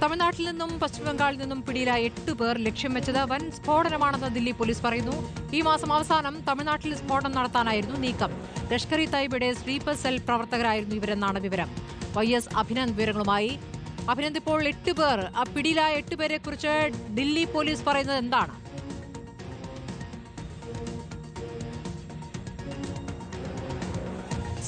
തമിഴ്നാട്ടിൽ നിന്നും പശ്ചിമബംഗാളിൽ നിന്നും പിടിയിലായ 8 പേർ ലക്ഷ്യം വെച്ചത് വൻ സ്ഫോടനമാണെന്ന് ദില്ലി പോലീസ് പറയുന്നു. ഈ മാസം അവസാനം തമിഴ്നാട്ടിൽ സ്ഫോടനം നടത്താനായിരുന്നു നീക്കം. ലഷ്കർ ഇ തയ്യബയുടെ സ്ലീപ്പർ സെൽ പ്രവർത്തകരായിരുന്നു ഇവരെന്നാണ് വിവരം. YS അഭിനന്ദ് വിവരങ്ങളുമായി. അഭിനന്ദ്, ഇപ്പോൾ 8 പേർ, ആ പിടിയിലായ 8 പേരെ കുറിച്ച് ദില്ലി പോലീസ് പറയുന്നത് എന്താണ്?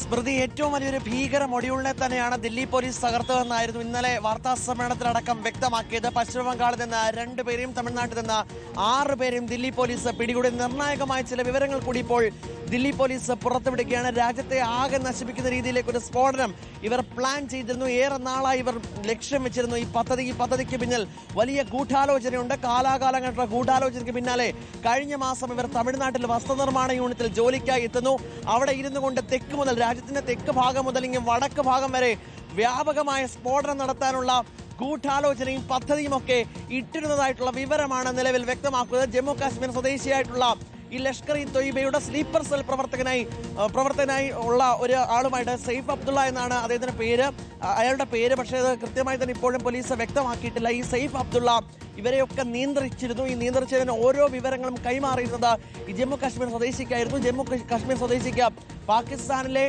സ്മൃതി, ഏറ്റവും വലിയൊരു ഭീകര മൊഡ്യൂളിനെ തന്നെയാണ് ദില്ലി പോലീസ് തകർത്തതെന്നായിരുന്നു ഇന്നലെ വാർത്താ സമ്മേളനത്തിലടക്കം വ്യക്തമാക്കിയത്. പശ്ചിമബംഗാളിൽ നിന്ന് 2 പേരെയും തമിഴ്നാട്ടിൽ നിന്ന് 6 പേരെയും ദില്ലി പോലീസ് പിടികൂടി. നിർണായകമായ ചില വിവരങ്ങൾ കൂടി ഇപ്പോൾ ദില്ലി പോലീസ് പുറത്തുവിടുകയാണ്. രാജ്യത്തെ ആകെ നശിപ്പിക്കുന്ന രീതിയിലേക്ക് ഒരു സ്ഫോടനം ഇവർ പ്ലാൻ ചെയ്തിരുന്നു. ഏറെ നാളായി ഇവർ ലക്ഷ്യം വെച്ചിരുന്നു. ഈ പദ്ധതിക്ക് പിന്നിൽ വലിയ ഗൂഢാലോചനയുണ്ട്. കാലാകാലങ്ങളുടെ ഗൂഢാലോചനയ്ക്ക് പിന്നാലെ കഴിഞ്ഞ മാസം ഇവർ തമിഴ്നാട്ടിൽ വസ്ത്രനിർമ്മാണ യൂണിറ്റിൽ ജോലിക്കായി എത്തുന്നു. അവിടെ ഇരുന്നു കൊണ്ട് തെക്ക് മുതൽ, രാജ്യത്തിന്റെ തെക്ക് ഭാഗം മുതൽ ഇങ്ങനെ വടക്ക് ഭാഗം വരെ വ്യാപകമായ സ്ഫോടനം നടത്താനുള്ള ഗൂഢാലോചനയും പദ്ധതിയും ഒക്കെ ഇട്ടിരുന്നതായിട്ടുള്ള വിവരമാണ് നിലവിൽ വ്യക്തമാക്കുന്നത്. ജമ്മു കാശ്മീർ സ്വദേശിയായിട്ടുള്ള ഈ ലഷ്കർ ഇ തൊയ്ബയുടെ സ്ലീപ്പർ സെൽ പ്രവർത്തകനായി ഉള്ള ഒരു ആളുമായിട്ട് സെയ്ഫ് അബ്ദുള്ള എന്നാണ് അദ്ദേഹത്തിന്റെ പേര്, അയാളുടെ പേര്. പക്ഷേ അത് കൃത്യമായി തന്നെ ഇപ്പോഴും പോലീസ് വ്യക്തമാക്കിയിട്ടില്ല. ഈ സെയ്ഫ് അബ്ദുള്ള ഇവരെയൊക്കെ നിയന്ത്രിച്ചിരുന്നു. ഈ നിയന്ത്രിച്ചതിന് ഓരോ വിവരങ്ങളും കൈമാറിയിരുന്നത് ഈ ജമ്മു കാശ്മീർ സ്വദേശിക്കായിരുന്നു. ജമ്മു കാശ്മീർ സ്വദേശിക്ക് പാകിസ്ഥാനിലെ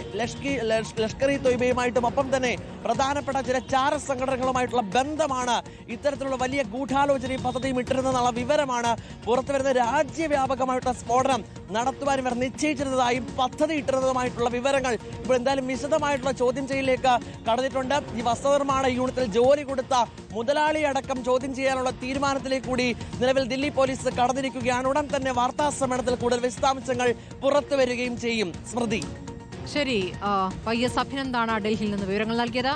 ലഷ്കർ ഇ തൊയ്ബയുമായിട്ടും ഒപ്പം തന്നെ പ്രധാനപ്പെട്ട ചില ചാര സംഘടനകളുമായിട്ടുള്ള ബന്ധമാണ് ഇത്തരത്തിലുള്ള വലിയ ഗൂഢാലോചനയും പദ്ധതിയും ഇട്ടിരുന്നതെന്നുള്ള വിവരമാണ് പുറത്തുവരുന്ന. രാജ്യവ്യാപകമായിട്ടുള്ള സ്ഫോടനം നടത്തുവാൻ ഇവർ നിശ്ചയിച്ചിരുന്നതായും പദ്ധതി ഇട്ടിരുന്നതുമായിട്ടുള്ള വിവരങ്ങൾ ഇപ്പോൾ എന്തായാലും വിശദമായിട്ടുള്ള ചോദ്യം ചെയ്യലിലേക്ക് കടന്നിട്ടുണ്ട്. ഈ വസ്ത്രനിർമ്മാണ യൂണിറ്റിൽ ജോലി കൊടുത്ത മുതലാളിയടക്കം ചോദ്യം ചെയ്യാനുള്ള തീരുമാനത്തിലേക്ക് കൂടി നിലവിൽ ദില്ലി പോലീസ് കടന്നിരിക്കുകയാണ്. ഉടൻ തന്നെ വാർത്താ സമ്മേളനത്തിൽ കൂടുതൽ വിശദാംശങ്ങൾ പുറത്തു വരികയും ചെയ്യും. സ്മൃതി, ശരി. YS അഭിനന്ദാണ് ഡൽഹിയിൽ നിന്ന് വിവരങ്ങൾ നൽകിയത്.